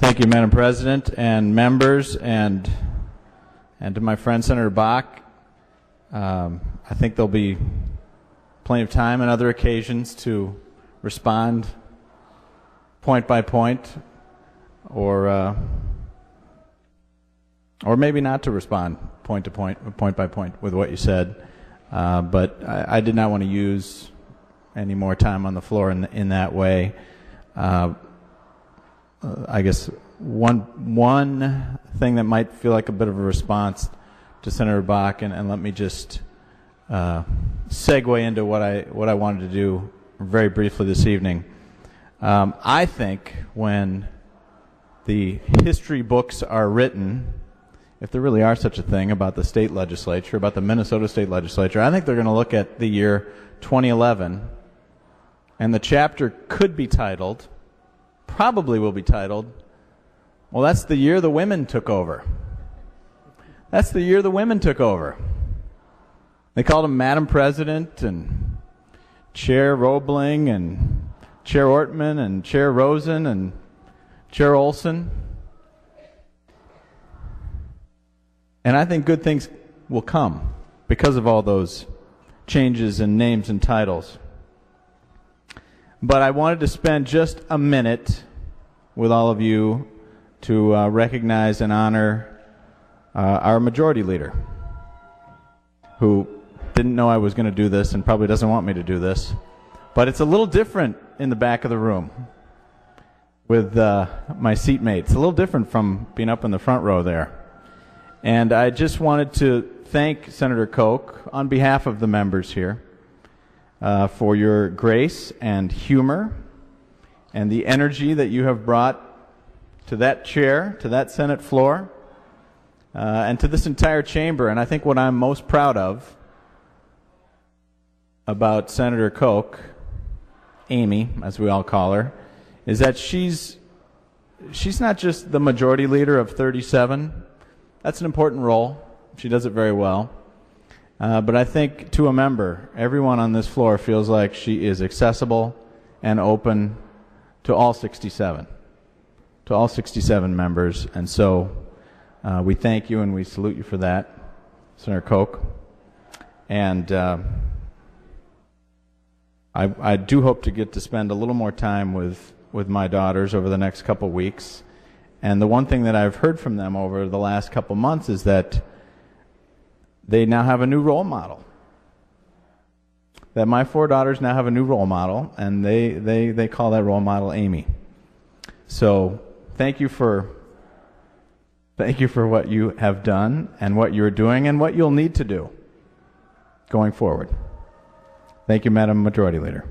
Thank you, Madam President and members, and to my friend Senator Bach. I think there'll be plenty of time and other occasions to respond point by point, or maybe not to respond point to point, point by point with what you said. But I did not want to use any more time on the floor in that way. I guess one thing that might feel like a bit of a response to Senator Bach, and let me just segue into what I wanted to do very briefly this evening. I think when the history books are written, if there really are such a thing about the state legislature, about the Minnesota state legislature, I think they're going to look at the year 2011, and the chapter could be titled, probably will be titled, well, that's the year the women took over. That's the year the women took over. They called him Madam President and Chair Roebling and Chair Ortman and Chair Rosen and Chair Olson. And I think good things will come because of all those changes in names and titles. But I wanted to spend just a minute with all of you to recognize and honor our majority leader, who didn't know I was going to do this and probably doesn't want me to do this. But it's a little different in the back of the room with my seatmate. It's a little different from being up in the front row there. And I just wanted to thank Senator Koch on behalf of the members here for your grace and humor and the energy that you have brought to that chair, to that Senate floor, and to this entire chamber. And I think what I'm most proud of about Senator Koch, Amy, as we all call her, is that she's not just the majority leader of 37. That's an important role. She does it very well. But I think to a member, everyone on this floor feels like she is accessible and open to all 67, to all 67 members. And so we thank you and we salute you for that, Senator Koch. And I do hope to get to spend a little more time with my daughters over the next couple weeks. And the one thing that I've heard from them over the last couple months is that they now have a new role model. That my four daughters now have a new role model, and they call that role model Amy. So thank you for what you have done and what you're doing and what you'll need to do going forward. Thank you, Madam Majority Leader.